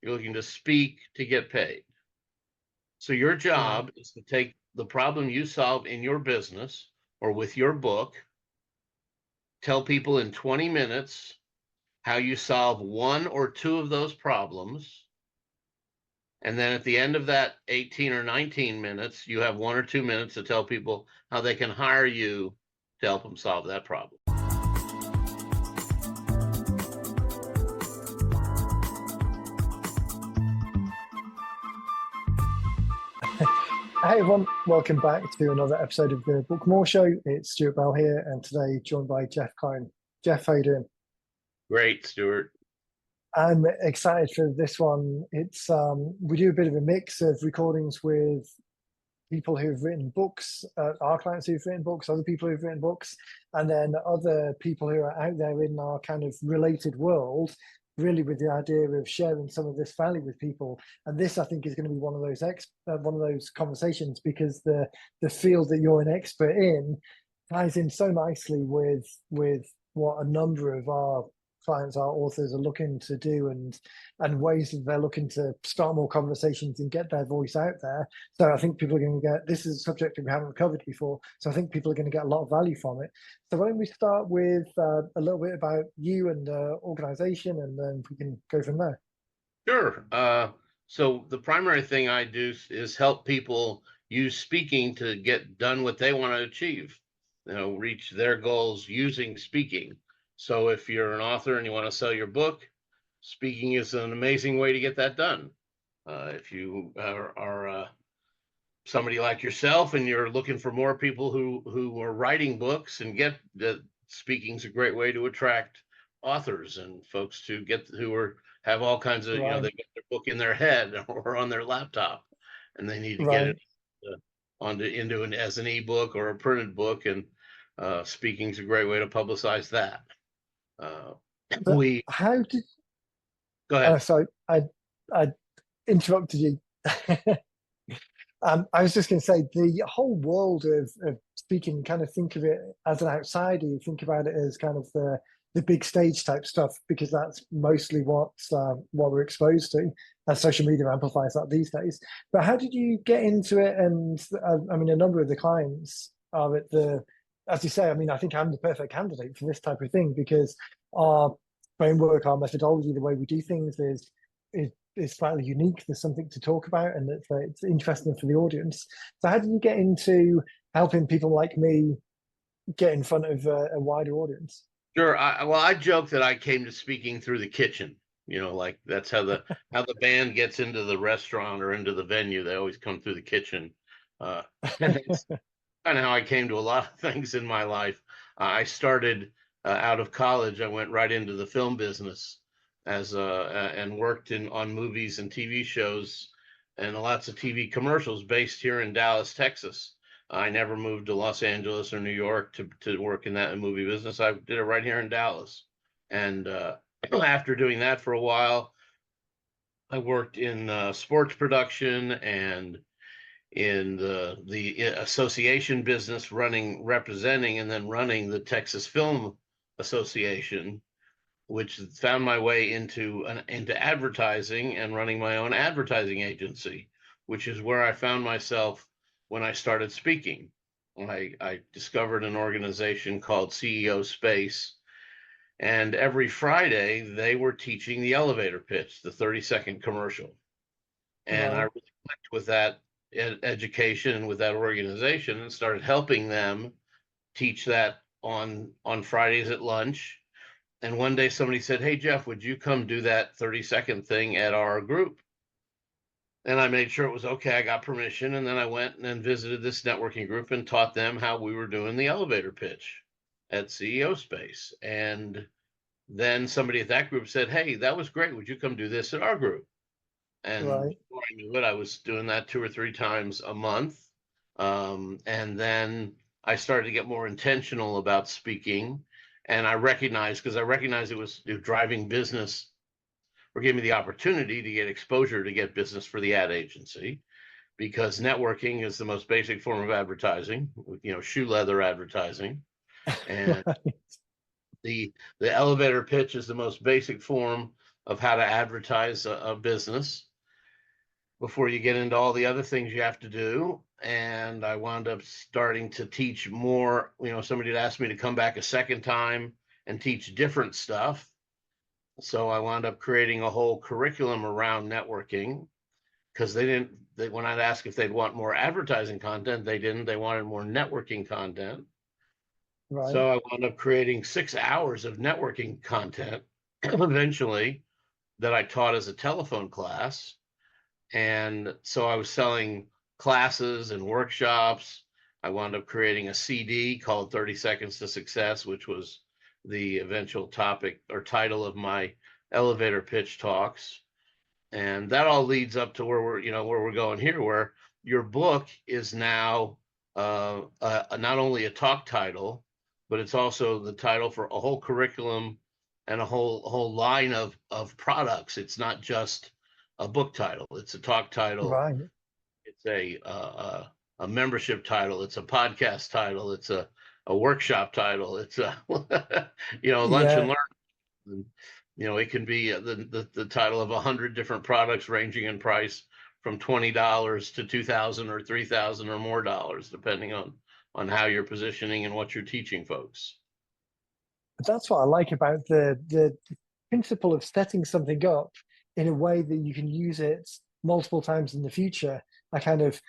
You're looking to speak to get paid. So your Right. job is to take the problem you solve in your business or with your book, tell people in 20 minutes how you solve one or two of those problems. And then at the end of that 18 or 19 minutes, you have 1 or 2 minutes to tell people how they can hire you to help them solve that problem. Hey everyone, welcome back to another episode of the Bookmore Show. It's Stuart Bell here, and today joined by Jeff Klein. Jeff, how you doing? Great, Stuart. I'm excited for this one. It's we do a bit of a mix of recordings with people who've written books, our clients who've written books, other people who've written books, and then other people who are out there in our kind of related world, really with the idea of sharing some of this value with people. And this, I think, is going to be one of those conversations because the field that you're an expert in ties in so nicely with what a number of our clients, our authors are looking to do and ways that they're looking to start more conversations and get their voice out there. So I think people are going to get, this is a subject that we haven't covered before. So I think people are going to get a lot of value from it. So why don't we start with a little bit about you and organization, and then we can go from there. Sure. So the primary thing I do is help people use speaking to get done what they want to achieve, reach their goals using speaking. So if you're an author and you want to sell your book, speaking is an amazing way to get that done. If you are somebody like yourself and you're looking for more people who are writing books and get that, speaking's a great way to attract authors and folks to get who are have all kinds of, Right, they get their book in their head or on their laptop and they need to get it right. uh, onto into an as an ebook or a printed book, and speaking's a great way to publicize that. uh, But we how did, Go ahead. sorry, I interrupted you. I was just going to say the whole world of speaking, kind of think of it as an outsider. You think about it as kind of the big stage type stuff because that's mostly what we're exposed to, and social media amplifies that these days. But how did you get into it? And I mean, a number of the clients are at the, as you say. I mean, I think I'm the perfect candidate for this type of thing because our framework, our methodology, the way we do things is slightly unique. There's something to talk about, and it's interesting for the audience. So, how did you get into helping people like me get in front of a wider audience? Sure. I joke that I came to speaking through the kitchen. Like that's how the band gets into the restaurant or into the venue. They always come through the kitchen. And that's kind of how I came to a lot of things in my life. I started out of college. I went right into the film business and worked in on movies and TV shows and lots of TV commercials based here in Dallas, Texas. I never moved to Los Angeles or New York to work in that movie business. I did it right here in Dallas. And after doing that for a while, I worked in sports production and in the association business, representing, and then running the Texas Film Association, which found my way into advertising and running my own advertising agency, which is where I found myself when I started speaking. I discovered an organization called CEO Space, and every Friday they were teaching the elevator pitch, the 30-second commercial. And I Right, really clicked with that education and with that organization and started helping them teach that on Fridays at lunch. And one day somebody said, "Hey, Jeff, would you come do that 30-second thing at our group?" And I made sure it was okay. I got permission. And then I went and then visited this networking group and taught them how we were doing the elevator pitch at CEO Space. And then somebody at that group said, "Hey, that was great. Would you come do this at our group?" And right, before I knew it, I was doing that 2 or 3 times a month. And then I started to get more intentional about speaking. And I recognized it was driving business or gave me the opportunity to get exposure to get business for the ad agency, because networking is the most basic form of advertising, shoe leather advertising. And right, the elevator pitch is the most basic form of how to advertise a business before you get into all the other things you have to do. And I wound up starting to teach more. Somebody had asked me to come back a second time and teach different stuff. So I wound up creating a whole curriculum around networking because when I'd ask if they'd want more advertising content, they didn't. They wanted more networking content. Right. So I wound up creating 6 hours of networking content eventually that I taught as a telephone class. And so I was selling classes and workshops. I wound up creating a CD called 30 Seconds to Success, which was the eventual topic or title of my elevator pitch talks. And that all leads up to where we're going here, where your book is now not only a talk title, but it's also the title for a whole curriculum and a whole line of products. It's not just a book title; it's a talk title, Right. it's a membership title, it's a podcast title, it's a workshop title, it's a lunch and Yeah. learn. And, it can be the title of 100 different products ranging in price from $20 to 2,000 or 3,000 or more dollars, depending on how you're positioning and what you're teaching folks. That's what I like about the principle of setting something up in a way that you can use it multiple times in the future. I kind of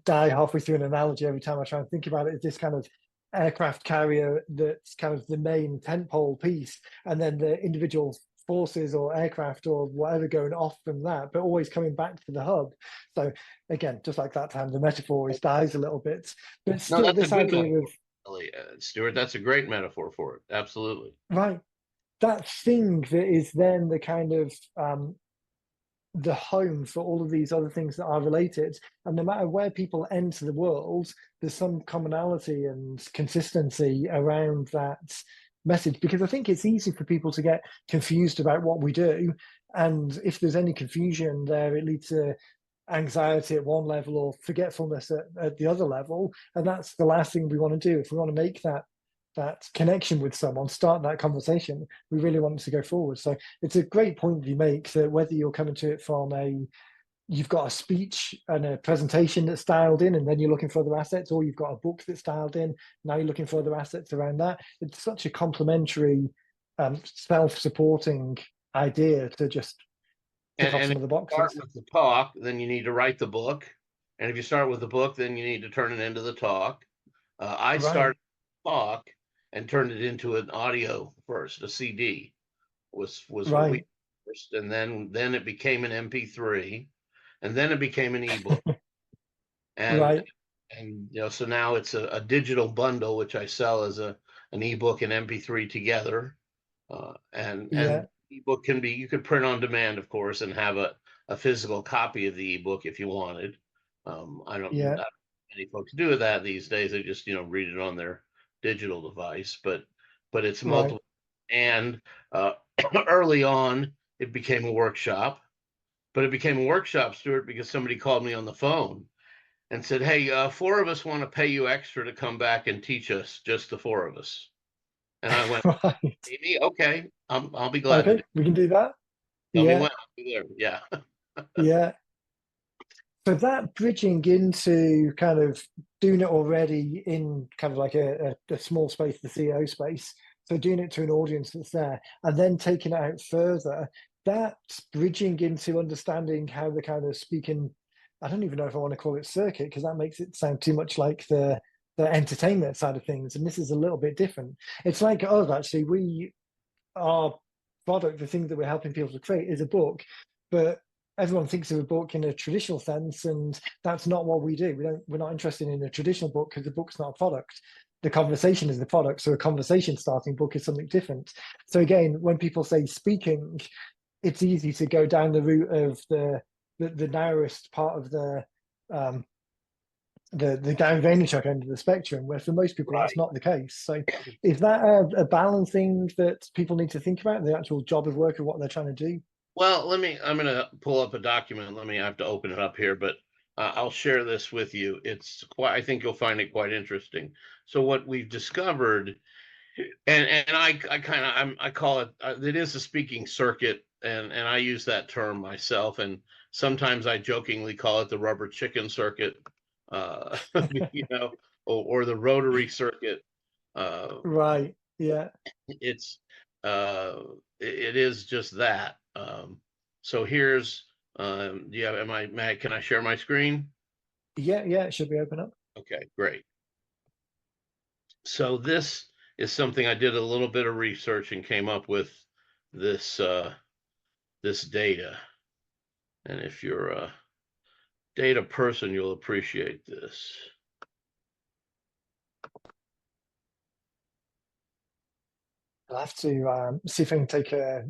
die halfway through an analogy every time I try and think about it. Is this kind of aircraft carrier that's kind of the main tentpole piece, and then the individual forces or aircraft or whatever going off from that, but always coming back to the hub. So again, just like that time, the metaphor always dies a little bit, but No, still, that's a this good idea of metaphor, really, Stuart. That's a great metaphor for it. Absolutely. right, that thing that is then the kind of the home for all of these other things that are related. And no matter where people enter the world, there's some commonality and consistency around that message. Because I think it's easy for people to get confused about what we do. And if there's any confusion there, it leads to anxiety at one level or forgetfulness at the other level. And that's the last thing we want to do. If we want to make that connection with someone, start that conversation, we really want to go forward. So it's a great point that you make, that whether you're coming to it from you've got a speech and a presentation that's dialed in, and then you're looking for other assets, or you've got a book that's dialed in, now you're looking for other assets around that. It's such a complementary, self-supporting idea to just tick off And some if of the you start boxes. with the talk, then you need to write the book. And if you start with the book, then you need to turn it into the talk. I Right, started talk and turned it into an audio first. A CD was what we right, first, and then it became an MP3, and then it became an ebook, and right. so now it's a digital bundle which I sell as an ebook and MP3 together, and Yeah, ebook can be, you could print on demand, of course, and have a physical copy of the ebook if you wanted. yeah, Not many folks do that these days. They just read it on their digital device, but it's right. multiple. And uh, early on, it became a workshop. But it became a workshop, Stuart, because somebody called me on the phone and said, "Hey, four of us want to pay you extra to come back and teach us, just the four of us." And I went, Right. "Maybe, okay, I'll be glad to do. Okay, we can do that. Tell me Yeah, when. I'll be there." Yeah. yeah. So that bridging into kind of doing it already in kind of like a small space, the CEO space. So doing it to an audience that's there, and then taking it out further, that bridging into understanding how the kind of speaking, I don't even know if I want to call it circuit, because that makes it sound too much like the entertainment side of things. And this is a little bit different. It's like us, actually, our product, the thing that we're helping people to create, is a book, but everyone thinks of a book in a traditional sense, and that's not what we do. We're not interested in a traditional book because the book's not a product. The conversation is the product. So a conversation starting book is something different. So again, when people say speaking, it's easy to go down the route of the narrowest part of um, the Gary Vaynerchuk end of the spectrum, where for most people that's Right. not the case. So is that a balancing that people need to think about, the actual job of work of what they're trying to do? Well, I'm going to pull up a document. I have to open it up here, but I'll share this with you. I think you'll find it quite interesting. So what we've discovered and I kind of I call it it is a speaking circuit, and I use that term myself, and sometimes I jokingly call it the rubber chicken circuit, uh, you know, or the rotary circuit. Uh, Right. Yeah. it's uh, it is just that. So here's do you have am I Matt, can I share my screen? Yeah. Yeah. It should be open up. Okay, great. So this is something I did a little bit of research and came up with this this data. And if you're a data person, you'll appreciate this. I'll have to see if I can take a.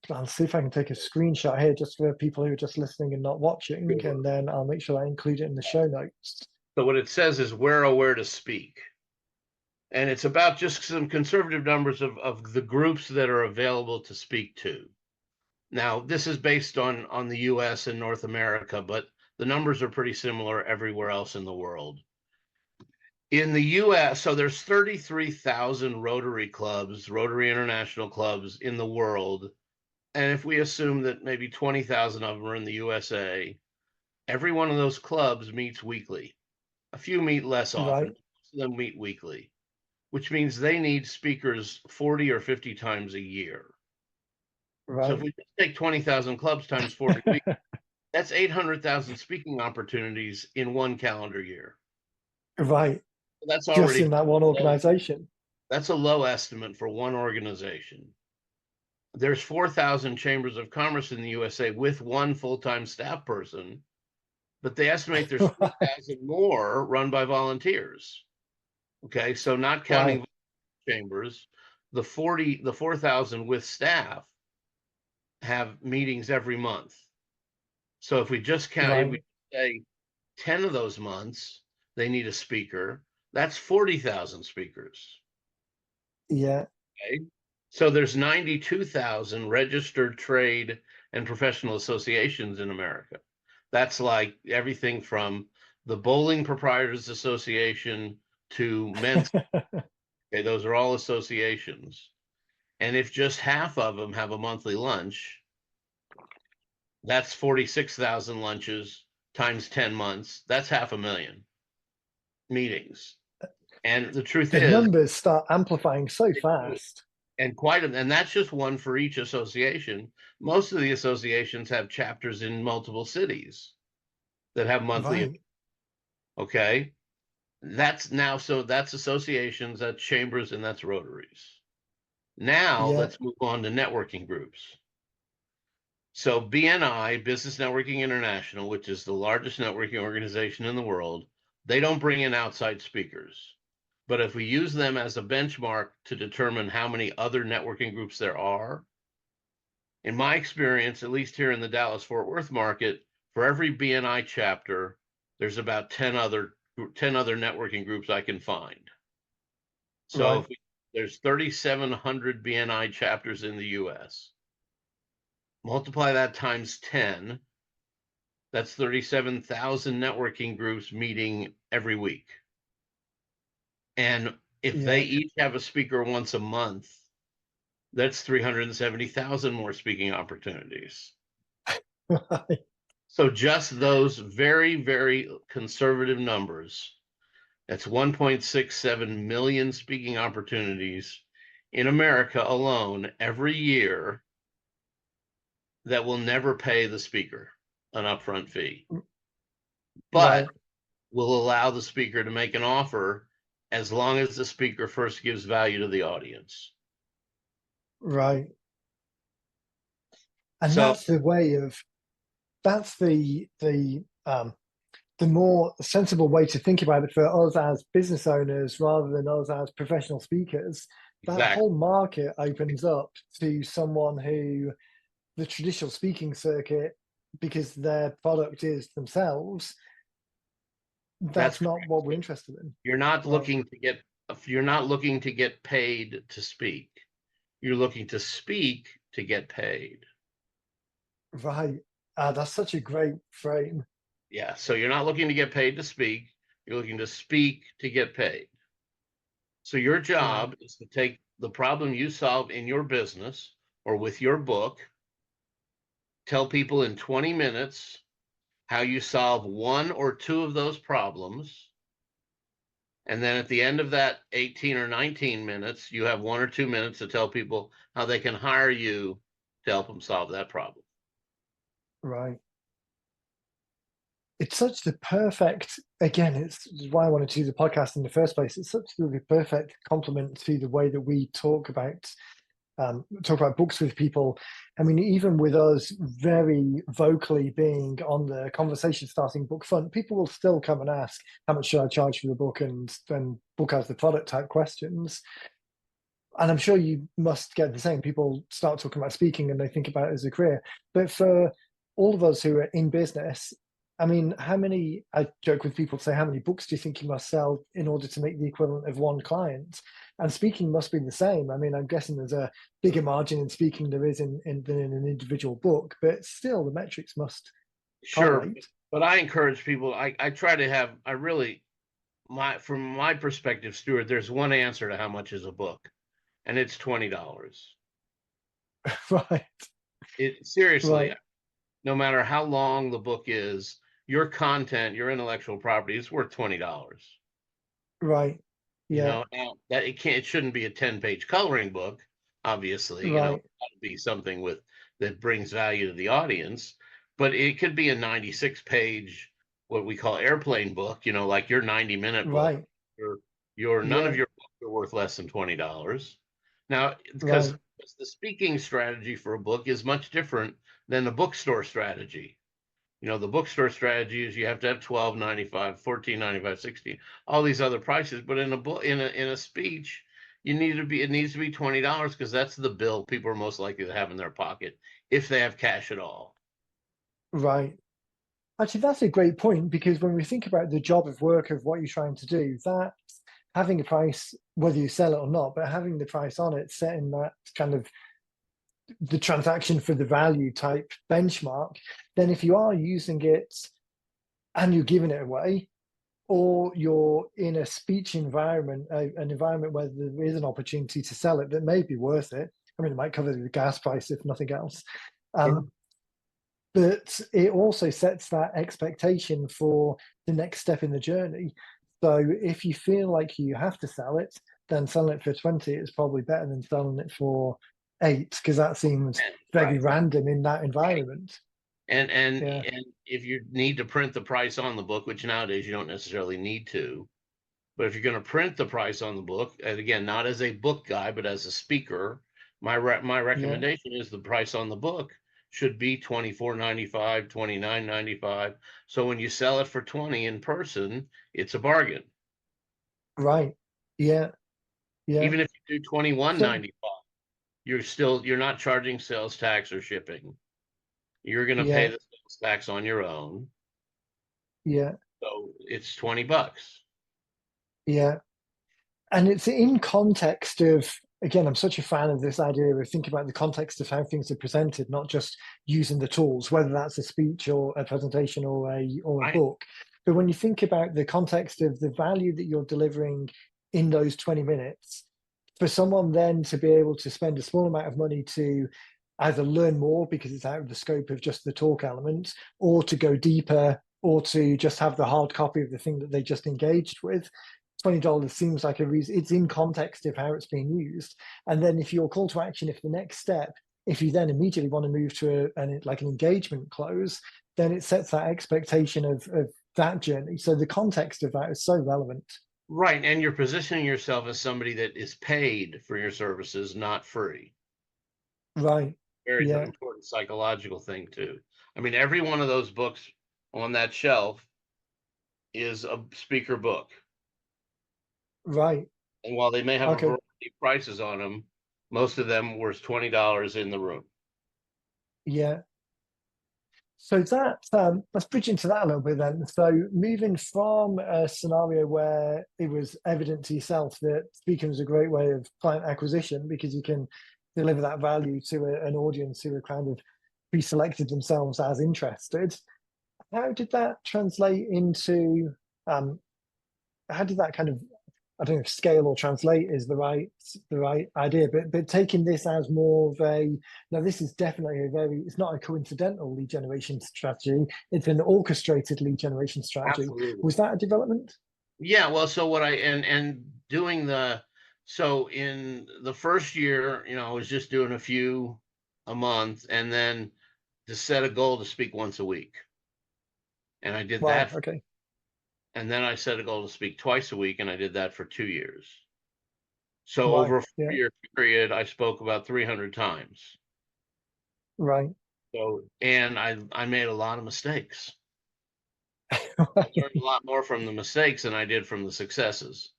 I'll see if I can take a screenshot here just for people who are just listening and not watching, and then I'll make sure I include it in the show notes. So what it says is where or where to speak. And it's about just some conservative numbers of the groups that are available to speak to. Now, this is based on the US and North America, but the numbers are pretty similar everywhere else in the world. In the US, so there's 33,000 Rotary clubs, Rotary International clubs in the world. And if we assume that maybe 20,000 of them are in the USA, every one of those clubs meets weekly. A few meet less often, Right. most of them meet weekly, which means they need speakers 40 or 50 times a year. So if Right. we just take 20,000 clubs times 40 weeks, that's 800,000 speaking opportunities in one calendar year. Right. That's Just already in that one low. organization. That's a low estimate for one organization. There's 4,000 chambers of commerce in the USA with one full-time staff person, but they estimate there's Right. 3,000 more run by volunteers. Okay, so not counting Right. chambers, the 4,000 with staff have meetings every month. So if we just count, if we Right. say 10 of those months, they need a speaker, that's 40,000 speakers. Yeah. Okay. So there's 92,000 registered trade and professional associations in America. That's like everything from the Bowling Proprietors Association to men's. Okay, those are all associations. And if just half of them have a monthly lunch, that's 46,000 lunches times 10 months. That's 500,000 meetings. And the truth The is, numbers start amplifying so fast. and quite and that's just one for each association. Most of the associations have chapters in multiple cities that have monthly. Right. Okay, that's now so that's associations, that's chambers, and that's rotaries. Now Yeah. let's move on to networking groups. So BNI, Business Networking International, which is the largest networking organization in the world, they don't bring in outside speakers. But if we use them as a benchmark to determine how many other networking groups there are, in my experience, at least here in the Dallas Fort Worth market, for every BNI chapter, there's about 10 other networking groups I can find. So Right. if there's 3,700 BNI chapters in the US. Multiply that times 10, that's 37,000 networking groups meeting every week. And if they Yeah. each have a speaker once a month, that's 370,000 more speaking opportunities. Right. So just those very, very conservative numbers, that's 1.67 million speaking opportunities in America alone every year that will never pay the speaker an upfront fee, but Right. will allow the speaker to make an offer as long as the speaker first gives value to the audience. Right. And So that's the way of that's the more sensible way to think about it for us as business owners rather than us as professional speakers. That exactly, whole market opens up to someone who the traditional speaking circuit, because their product is themselves, that's that's not what we're interested in. you're not Right. looking to get you're not looking to get paid to speak. You're looking to speak to get paid. Right. That's such a great frame. Yeah, so you're not looking to get paid to speak. You're looking to speak to get paid. So your Right. job is to take the problem you solve in your business or with your book, tell people in 20 minutes how you solve one or two of those problems. And then at the end of that 18 or 19 minutes, you have 1 or 2 minutes to tell people how they can hire you to help them solve that problem. Right. It's such the perfect, again, it's why I wanted to do the podcast in the first place. It's such the perfect complement to the way that we talk about books with people. I mean, even with us very vocally being on the conversation starting book front, people will still come and ask, how much should I charge for the book? And then book as the product type questions. And I'm sure you must get the same. People start talking about speaking and they think about it as a career. But for all of us who are in business, I mean, I joke with people, say, how many books do you think you must sell in order to make the equivalent of one client? And speaking must be the same. I mean, I'm guessing there's a bigger margin in speaking there is than in an individual book, but still the metrics must Sure, correlate. but I encourage people. I try to have. I really from my perspective, Stuart. There's one answer to how much is a book, and it's $20. Right, It seriously, right, no matter how long the book is, your content, your intellectual property is worth $20. right. Yeah, Now that it shouldn't be a 10-page coloring book, obviously, right, it ought to be something with that brings value to the audience, but it could be a 96-page, what we call airplane book, like your 90-minute book. right. Your your none of Yeah, your books are worth less than $20. Now, because right, the speaking strategy for a book is much different than the bookstore strategy. The bookstore strategy is you have to have 12.95, 14.95, 16, all these other prices. But in a book, in a speech, it needs to be $20 because that's the bill people are most likely to have in their pocket if they have cash at all. right. Actually, that's a great point because when we think about the job of work of what you're trying to do, that having a price, whether you sell it or not, but having the price on it, setting that kind of the transaction for the value type benchmark, then if you are using it and you're giving it away, or you're in a speech environment, an environment where there is an opportunity to sell it that may be worth it. I mean, it might cover the gas price if nothing else. Sure. Um, but it also sets that expectation for the next step in the journey. So if you feel like you have to sell it, then selling it for 20 is probably better than selling it for 8, because that seems very Right. random in that Right. environment. Yeah, And if you need to print the price on the book, which nowadays you don't necessarily need to, but if you're going to print the price on the book, and again, not as a book guy, but as a speaker, my yeah, recommendation is the price on the book should be 24.95, 29.95. So when you sell it for 20 in person, it's a bargain. right. Yeah, yeah. Even if you do So 21.95, you're not charging sales tax or shipping. You're going to pay yeah, the sales tax on your own. yeah, So it's $20. yeah. And it's in context of, again, I'm such a fan of this idea of thinking about the context of how things are presented, not just using the tools, whether that's a speech or a presentation or a Right. book. But when you think about the context of the value that you're delivering in those 20 minutes, for someone then to be able to spend a small amount of money to either learn more because it's out of the scope of just the talk element, or to go deeper, or to just have the hard copy of the thing that they just engaged with, $20 seems like a reason. It's in context of how it's being used. And then if your call to action, if the next step, if you then immediately want to move to an engagement close, then it sets that expectation of that journey. So the context of that is so relevant. Right. And you're positioning yourself as somebody that is paid for your services, not free. Right. Very Yeah. important psychological thing, too. I mean, every one of those books on that shelf is a speaker book. Right. And while they may have a Okay. variety of prices on them, most of them were $20 in the room. Yeah. So that let's bridge into that a little bit then. So moving from a scenario where it was evident to yourself that speaking was a great way of client acquisition because you can deliver that value to an audience who are kind of pre-selected themselves as interested. How did that translate into? Um, how did that kind of I don't know if scale or translate is the right idea, but taking this as more of a, now this is definitely a very, it's not a coincidental lead generation strategy, it's an orchestrated lead generation strategy. Absolutely. Was that a development? Yeah, well, so what I and doing so in the first year, I was just doing a few a month, and then to set a goal to speak once a week. And I did Wow, that, okay. and then I set a goal to speak twice a week, and I did that for 2 years. So Wow, over a yeah, 4 year period, I spoke about 300 times. right. So, and I made a lot of mistakes. I learned a lot more from the mistakes than I did from the successes.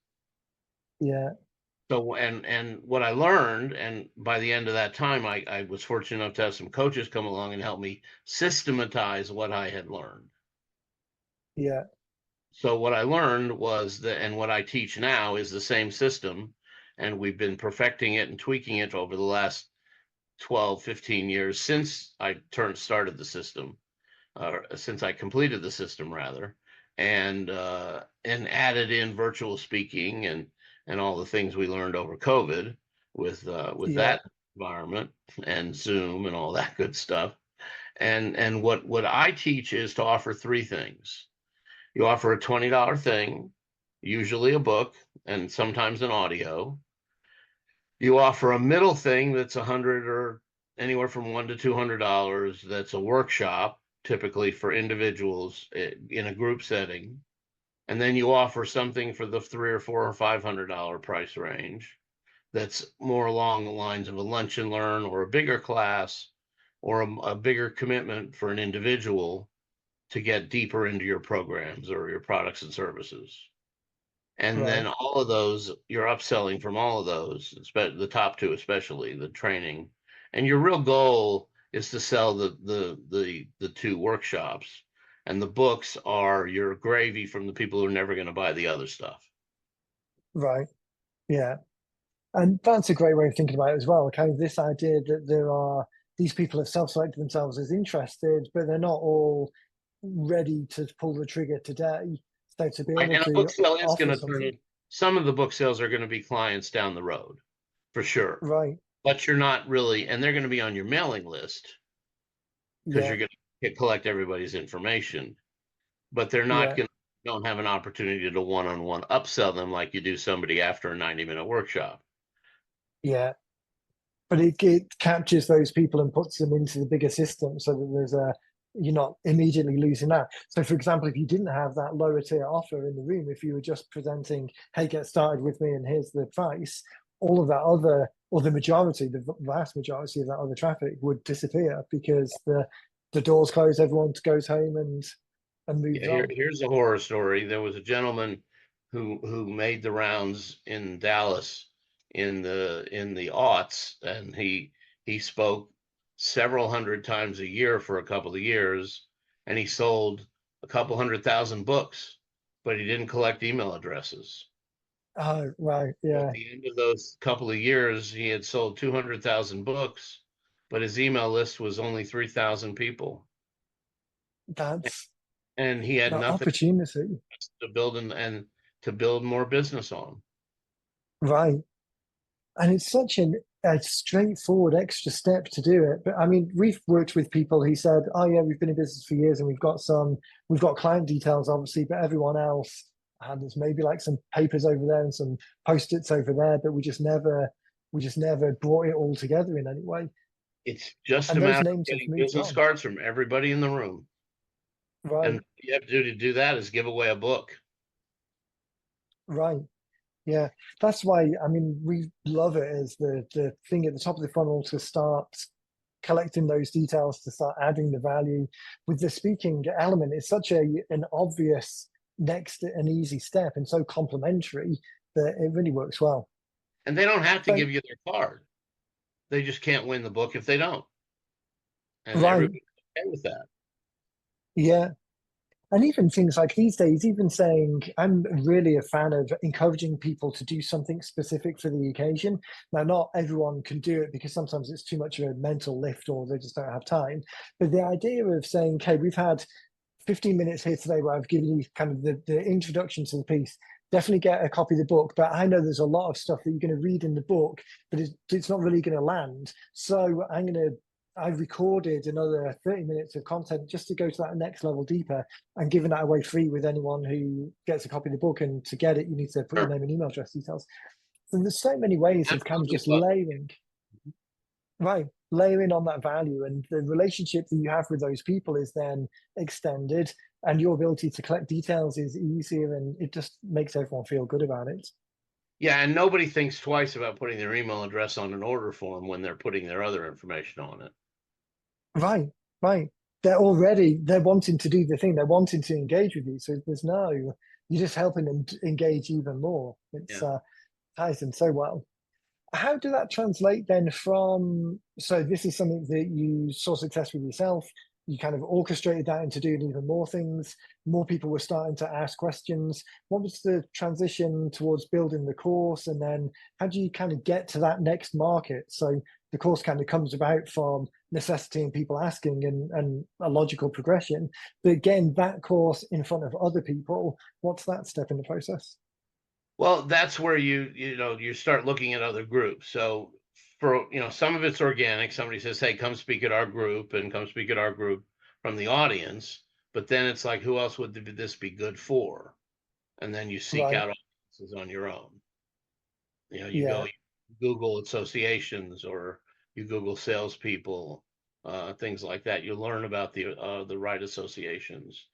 Yeah, So, and what I learned, and by the end of that time, I was fortunate enough to have some coaches come along and help me systematize what I had learned. yeah, So what I learned was that, and what I teach now is the same system, and we've been perfecting it and tweaking it over the last 12, 15 years since I started the system, since I completed the system rather, and added in virtual speaking and all the things we learned over COVID with yeah, that environment and Zoom and all that good stuff. And what I teach is to offer three things. You offer a $20 thing, usually a book and sometimes an audio. You offer a middle thing that's 100 or anywhere from $100 to $200. That's a workshop, typically for individuals in a group setting. And then you offer something for the three or four or $500 price range. That's more along the lines of a lunch and learn or a bigger class or a bigger commitment for an individual to get deeper into your programs or your products and services. And right, then all of those, you're upselling from all of those, the top two, especially the training. And your real goal is to sell the two workshops. And the books are your gravy from the people who are never going to buy the other stuff. right. Yeah. And that's a great way of thinking about it as well. Kind of this idea that there are these people have self-selected themselves as interested, but they're not all ready to pull the trigger today. So to be Right. able And a book to sale is offer going to something, some of the book sales are going to be clients down the road for sure. right? But you're not really, and they're going to be on your mailing list because Yeah, you're going to collect everybody's information, but they're not yeah, going to don't have an opportunity to one-on-one upsell them like you do somebody after a 90-minute workshop. yeah. But it captures those people and puts them into the bigger system so that there's a, you're not immediately losing that. So for example, if you didn't have that lower tier offer in the room, if you were just presenting, hey, get started with me and here's the price, all of that other, or the majority, the vast majority of that other traffic would disappear because the doors close, everyone goes home and moves Yeah, on. here's a horror story. There was a gentleman who made the rounds in Dallas in the aughts, and he spoke several hundred times a year for a couple of years, and he sold a couple 100,000 books, but he didn't collect email addresses. Oh, right, So at yeah, the end of those couple of years, he had sold 200,000 books, but his email list was only 3,000 people, that's and he had the nothing opportunity, to build and to build more business on. right? And it's such a straightforward extra step to do it. But I mean, we've worked with people who said, "Oh yeah, we've been in business for years, and we've got client details, obviously, but everyone else, and there's maybe like some papers over there and some post-its over there, but we just never brought it all together in any way." It's just a And those matter of names have getting moved business on, cards from everybody in the room. And right? what you have to do that is give away a book. Right. Yeah, that's why I mean we love it as the thing at the top of the funnel to start collecting those details to start adding the value with the speaking element. It's such a an obvious next and easy step and so complementary that it really works well. And they don't have to But give you their card. They just can't win the book if they don't. And right, everybody's okay with that. yeah. And even things like these days, even saying, I'm really a fan of encouraging people to do something specific for the occasion. Now, not everyone can do it because sometimes it's too much of a mental lift or they just don't have time. But the idea of saying, okay, we've had 15 minutes here today where I've given you kind of the introduction to the piece. definitely get a copy of the book, but I know there's a lot of stuff that you're going to read in the book, but it's not really going to land. So I recorded another 30 minutes of content just to go to that next level deeper and giving that away free with anyone who gets a copy of the book. And to get it, you need to put your Sure. name and email address details. So there's so many ways of kind of Absolutely just love layering, right? Layering on that value, and the relationship that you have with those people is then extended, and your ability to collect details is easier, and it just makes everyone feel good about it. Yeah, and nobody thinks twice about putting their email address on an order form when they're putting their other information on it. Right, right. They're wanting to do the thing. They're wanting to engage with you. So there's no, you're just helping them to engage even more. It's Yeah. ties in so well. How did that translate then from, so this is something that you saw success with yourself, you kind of orchestrated that into doing even more things, more people were starting to ask questions. What was the transition towards building the course, and then how do you kind of get to that next market? So the course kind of comes about from necessity and people asking, and a logical progression, but getting that course in front of other people, what's that step in the process? Well, that's where you start looking at other groups. So for some of it's organic. Somebody says, "Hey, come speak at our group," and come speak at our group from the audience. But then it's like, who else would this be good for? And then you seek Right. out audiences on your own. You go Yeah. you Google associations, or you Google salespeople, things like that. You learn about the right associations.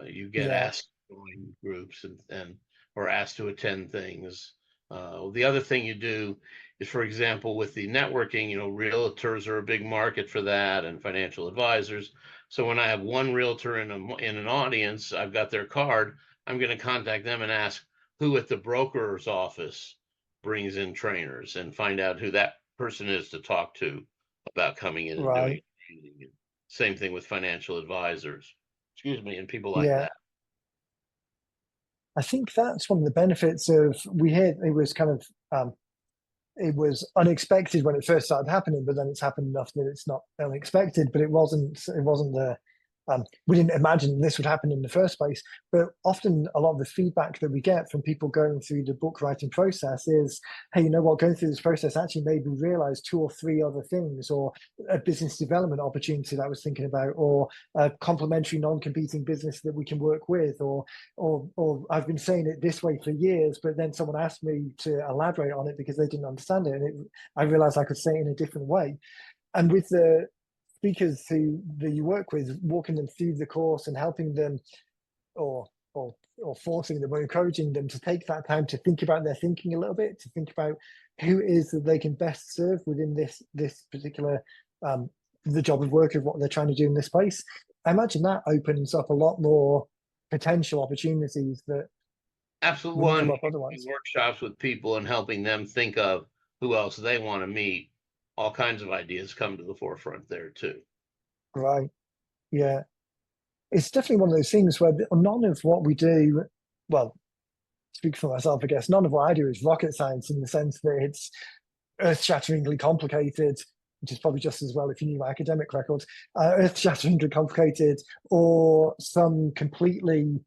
You get Yeah. asked to join groups, and or asked to attend things. The other thing you do is, for example, with the networking, realtors are a big market for that, and financial advisors. So when I have one realtor in an audience, I've got their card. I'm going to contact them and ask who at the broker's office brings in trainers, and find out who that person is to talk to about coming in and doing Right. training. And same thing with financial advisors, excuse me, and people like Yeah. that. I think that's one of the benefits of, we hear it was kind of it was unexpected when it first started happening, but then it's happened enough that it's not unexpected. But it wasn't the we didn't imagine this would happen in the first place. But often a lot of the feedback that we get from people going through the book writing process is, hey, you know what, going through this process actually made me realize two or three other things, or a business development opportunity that I was thinking about, or a complementary non-competing business that we can work with, or I've been saying it this way for years, but then someone asked me to elaborate on it because they didn't understand it, and I realized I could say it in a different way. And with the speakers that you work with, walking them through the course and helping them, or or forcing them or encouraging them to take that time to think about their thinking a little bit, to think about who it is that they can best serve within this particular um, the job of work of what they're trying to do in this place. I imagine that opens up a lot more potential opportunities that Absolute wouldn't come one, up otherwise. workshops with people and helping them think of who else they want to meet. All kinds of ideas come to the forefront there too. Right. Yeah. It's definitely one of those things where none of what we do, well, speak for myself, I guess, none of what I do is rocket science in the sense that it's earth-shatteringly complicated, which is probably just as well if you knew my academic record, earth-shatteringly complicated, or some completely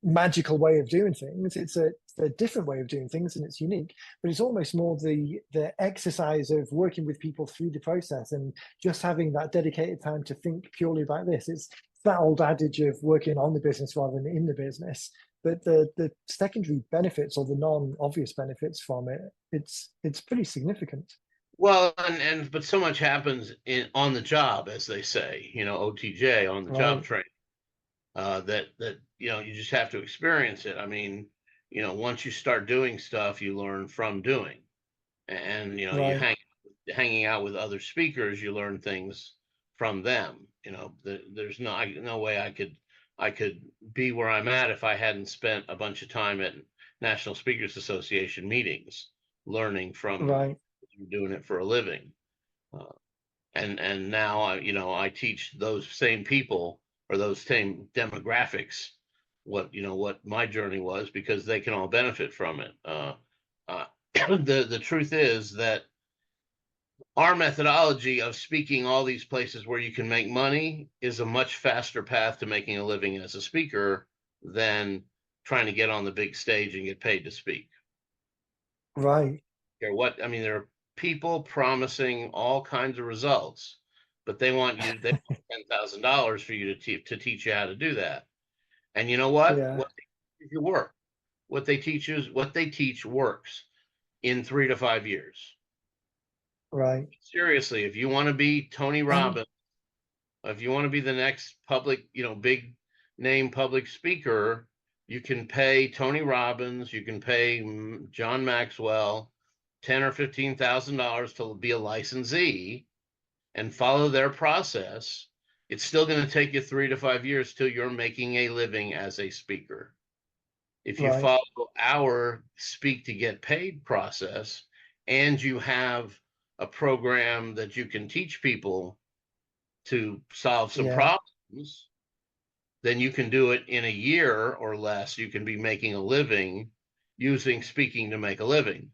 magical way of doing things. It's a different way of doing things, and it's unique. But it's almost more the exercise of working with people through the process, and just having that dedicated time to think purely about this. It's that old adage of working on the business rather than in the business. But the secondary benefits, or the non-obvious benefits from it, it's pretty significant. Well, but so much happens on the job, as they say, OTJ, on the job Right, training. That you just have to experience it. I mean, once you start doing stuff, you learn from doing, and right, hanging out with other speakers, you learn things from them. There's no way I could be where I'm at if I hadn't spent a bunch of time at National Speakers Association meetings, learning from right, doing it for a living. Uh, and now I teach those same people, or those same demographics, what my journey was, because they can all benefit from it. Uh, the truth is that our methodology of speaking all these places where you can make money is a much faster path to making a living as a speaker than trying to get on the big stage and get paid to speak. Right. I mean, there are people promising all kinds of results, but they want $10,000 for you to teach you how to do that. And you know what? Yeah. What they teach you work. What they teach works in 3 to 5 years. Right. Seriously, if you want to be Tony And Robbins, if you want to be the next public, big name public speaker, you can pay Tony Robbins, you can pay John Maxwell $10,000 or $15,000 to be a licensee and follow their process. It's still going to take you 3 to 5 years till you're making a living as a speaker. If you right. follow our speak to get paid process and you have a program that you can teach people to solve some Yeah. problems, then you can do it in a year or less. You can be making a living using speaking to make a living,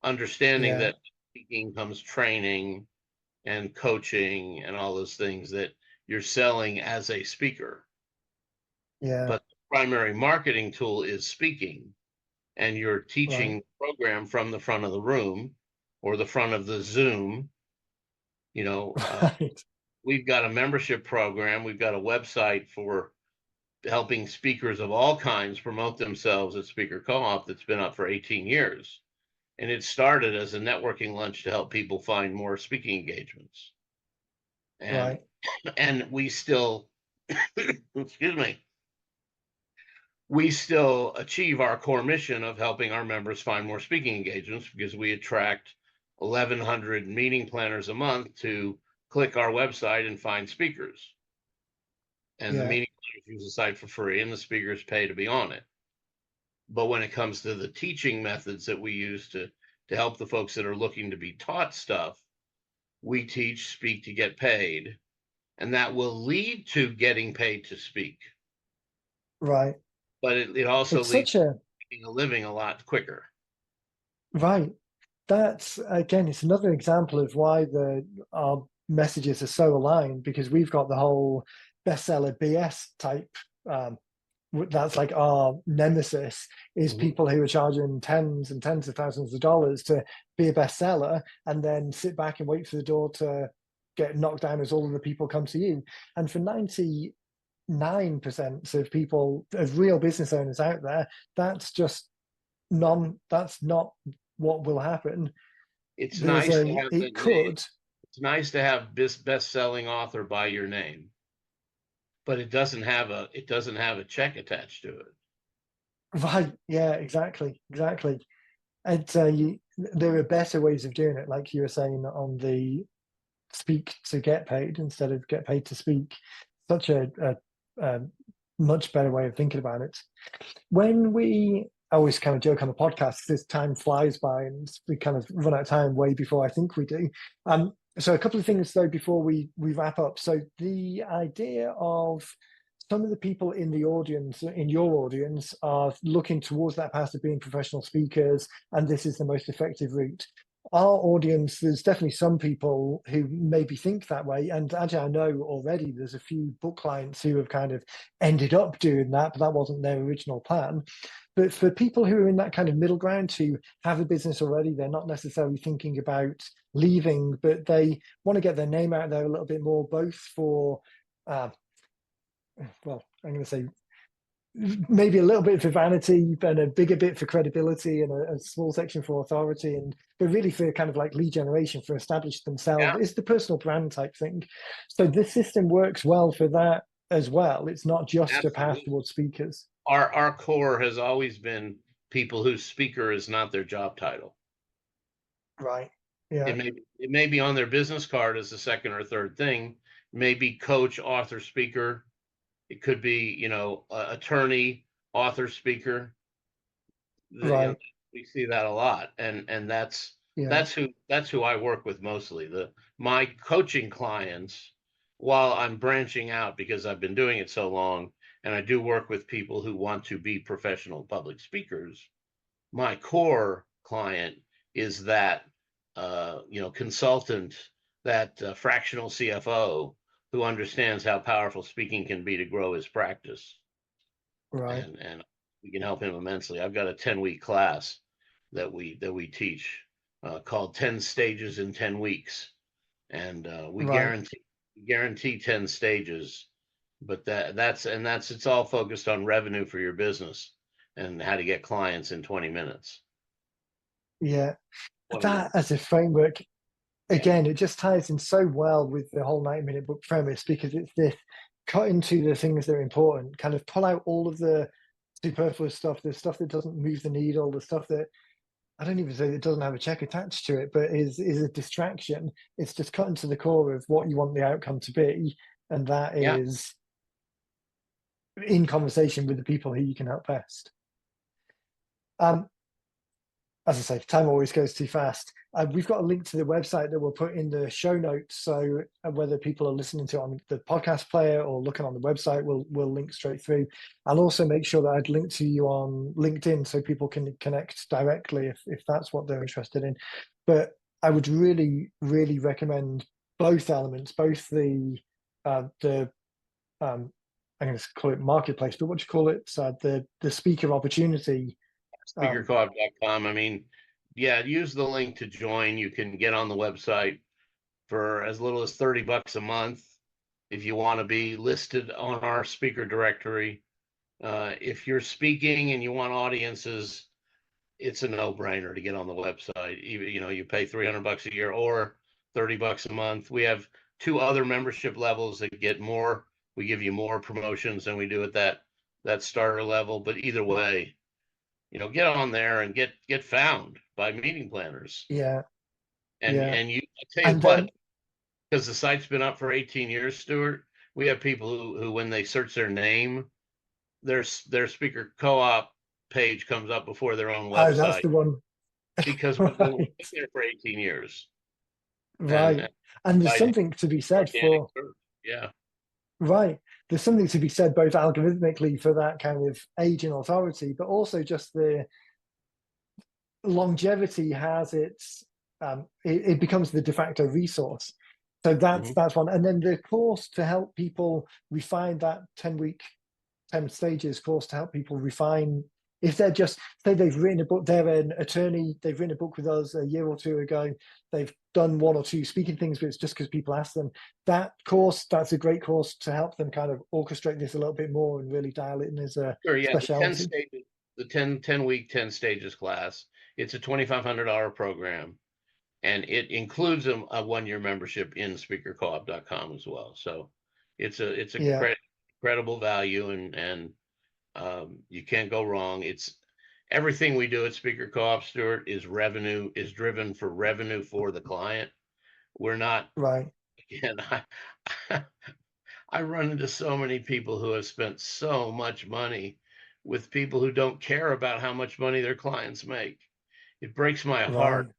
understanding Yeah. that speaking comes training and coaching and all those things that you're selling as a speaker. Yeah. But the primary marketing tool is speaking, and you're Right. teaching the program from the front of the room or the front of the Zoom. You know, Right. we've got a membership program. We've got a website for helping speakers of all kinds promote themselves at Speaker Co-op that's been up for 18 years. And it started as a networking lunch to help people find more speaking engagements. And Right. and we still excuse me, we still achieve our core mission of helping our members find more speaking engagements because we attract 1,100 meeting planners a month to click our website and find speakers. And the Yeah. meeting planners use the site for free, and the speakers pay to be on it. But when it comes to the teaching methods that we use to help the folks that are looking to be taught stuff, we teach speak to get paid, and that will lead to getting paid to speak. Right. But it also It's leads such a to making a living a lot quicker. right. That's again, it's another example of why the our messages are so aligned because we've got the whole bestseller BS type. Um, that's like our nemesis is Mhm. people who are charging tens and tens of thousands of dollars to be a bestseller and then sit back and wait for the door to get knocked down as all of the people come to you. And for 99% of people, of real business owners out there, that's just that's not what will happen. It's There's nice to a, have the it name. could, It's nice to have this best-selling author by your name, but it doesn't have a check attached to it. right. Yeah, exactly. Exactly. And there are better ways of doing it, like you were saying on the speak to get paid instead of get paid to speak. Such a much better way of thinking about it. When we I always kind of joke on the podcast because time flies by and we kind of run out of time way before I think we do. So a couple of things though before we wrap up. So the idea of some of the people in the audience, in your audience, are looking towards that path of being professional speakers, and this is the most effective route. Our audience, there's definitely some people who maybe think that way, and actually, I know already there's a few book clients who have kind of ended up doing that, but that wasn't their original plan. But for people who are in that kind of middle ground, who have a business already, they're not necessarily thinking about leaving, but they want to get their name out there a little bit more, both for uh, well, I'm going to say maybe a little bit for vanity and a bigger bit for credibility and a small section for authority, and but really for kind of like lead generation for establish themselves. Yeah, It's the personal brand type thing. So this system works well for that as well. It's not just a path absolutely. towards speakers. Our core has always been people whose speaker is not their job title. Right. It Yeah. may it may be on their business card as the second or third thing. Maybe coach, author, speaker. It could be, attorney, author, speaker. Right. We see that a lot, and that's Yeah. that's who I work with mostly. My coaching clients, while I'm branching out because I've been doing it so long, and I do work with people who want to be professional public speakers. My core client is that consultant, that fractional CFO who understands how powerful speaking can be to grow his practice. Right. And we can help him immensely. I've got a 10-week class that we teach called 10 Stages in 10 Weeks. And we Right. guarantee 10 stages, but that's it's all focused on revenue for your business and how to get clients in 20 minutes. Yeah. 20 That minutes. as a framework, Yeah. again, it just ties in so well with the whole 90-minute book premise because it's this cut into the things that are important, kind of pull out all of the superfluous stuff, the stuff that doesn't move the needle, the stuff that I don't even say that doesn't have a check attached to it, but is a distraction. It's just cutting to the core of what you want the outcome to be, and that Yeah. is in conversation with the people who you can help best. Um, as I say, time always goes too fast. We've got a link to the website that we'll put in the show notes. So whether people are listening to it on the podcast player or looking on the website, we'll link straight through. I'll also make sure that I'd link to you on LinkedIn so people can connect directly if that's what they're interested in. But I would really, really recommend both elements, both the I'm going to call it marketplace, but what do you call it? The speaker opportunity. Um, Speakercoop.com. I mean, yeah, use the link to join. You can get on the website for as little as $30 a month if you want to be listed on our speaker directory. If you're speaking and you want audiences, it's a no-brainer to get on the website. Even, you pay $300 a year or $30 a month. We have two other membership levels that get more. We give you more promotions than we do at that starter level. But either way, get on there and get found by meeting planners. yeah, And yeah. and I tell you And then what, because the site's been up for 18 years, Stuart, we have people who when they search their name, their speaker co-op page comes up before their own oh, that's website the one. because we've been Right, there for 18 years. And, right. and And there's I something to be said organic for search. Yeah. right. There's something to be said both algorithmically for that kind of age and authority, but also just the longevity has it becomes the de facto resource. So Mhm. that's one. And then the course to help people refine that 10-week 10 stages course to help people refine if they're just say they've written a book, they're an attorney, they've written a book with us a year or two ago, they've done one or two speaking things, but it's just because people ask them. That course, that's a great course to help them kind of orchestrate this a little bit more and really dial it in as a Sure. Yeah. The 10 specialty. stages, the 10 week, 10 stages class. It's a $2,500 program. And it includes a 1 year membership in speakercoop.com as well. So it's a Yeah, credible value, and you can't go wrong. It's everything we do at Speaker Co-op, Stuart, is driven for revenue for the client. We're not, right, again, I run into so many people who have spent so much money with people who don't care about how much money their clients make. It breaks my heart right.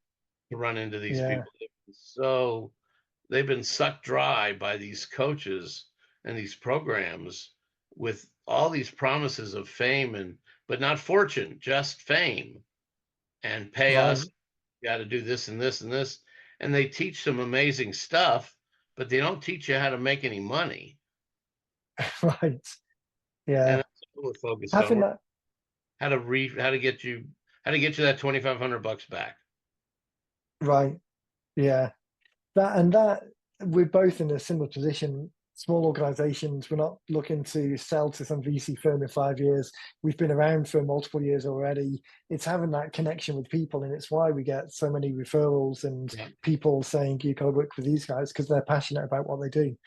to run into these Yeah, people. So they've been sucked dry by these coaches and these programs with all these promises of fame but not fortune, just fame. And pay us, right, got to do this and this and this. And they teach some amazing stuff, but they don't teach you how to make any money. right. And Yeah. that's what we're focused on. Having We're that how to get you that $2,500 back. right. Yeah. That we're both in a similar position. Small organizations, we're not looking to sell to some VC firm in 5 years. We've been around for multiple years already. It's having that connection with people, and it's why we get so many referrals and Yeah. people saying you got to work with these guys because they're passionate about what they do.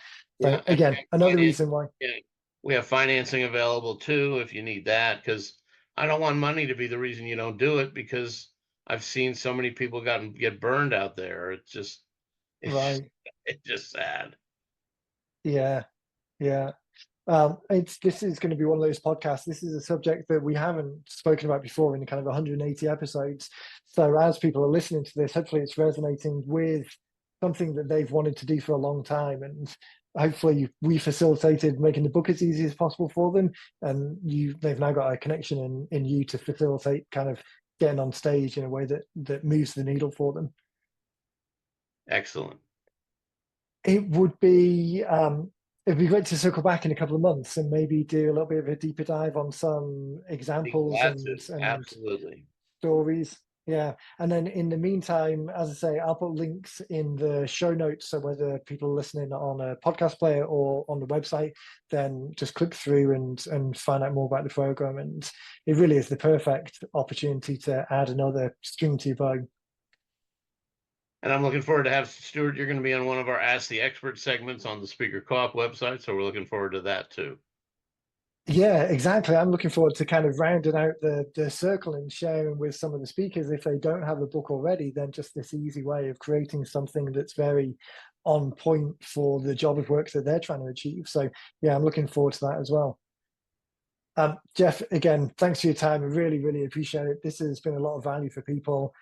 So Yeah. And again, another reason why. yeah, we have financing available too if you need that. Because I don't want money to be the reason you don't do it. Because I've seen so many people get burned out there. It's just Right. it's just sad. Yeah. Yeah. It's this is going to be one of those podcasts. This is a subject that we haven't spoken about before in kind of 180 episodes. So as people are listening to this, hopefully it's resonating with something that they've wanted to do for a long time, and hopefully we facilitated making the book as easy as possible for them. And they've now got a connection in you to facilitate kind of getting on stage in a way that moves the needle for them. Excellent. It would be it'd be great to circle back in a couple of months and maybe do a little bit of a deeper dive on some Be examples glad and to. Absolutely. stories. Yeah. And then in the meantime, as I say, I'll put links in the show notes. So whether people are listening on a podcast player or on the website, then just click through and find out more about the program. And it really is the perfect opportunity to add another string to your bow. And I'm looking forward to have Stuart. You're going to be on one of our Ask the Expert segments on the Speaker Co-op website, so we're looking forward to that too. Yeah, exactly. I'm looking forward to kind of rounding out the circle and sharing with some of the speakers. If they don't have a book already, then just this easy way of creating something that's very on point for the job of work that they're trying to achieve. So yeah, I'm looking forward to that as well. Jeff, again, thanks for your time. I really, really appreciate it. This has been a lot of value for people.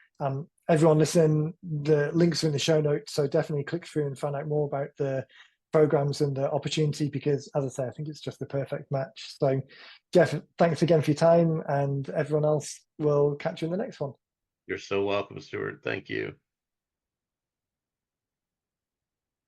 Everyone listening, the links are in the show notes, so definitely click through and find out more about the programs and the opportunity because, as I say, I think it's just the perfect match. So, Jeff, thanks again for your time, and everyone else will catch you in the next one. You're so welcome, Stuart. Thank you.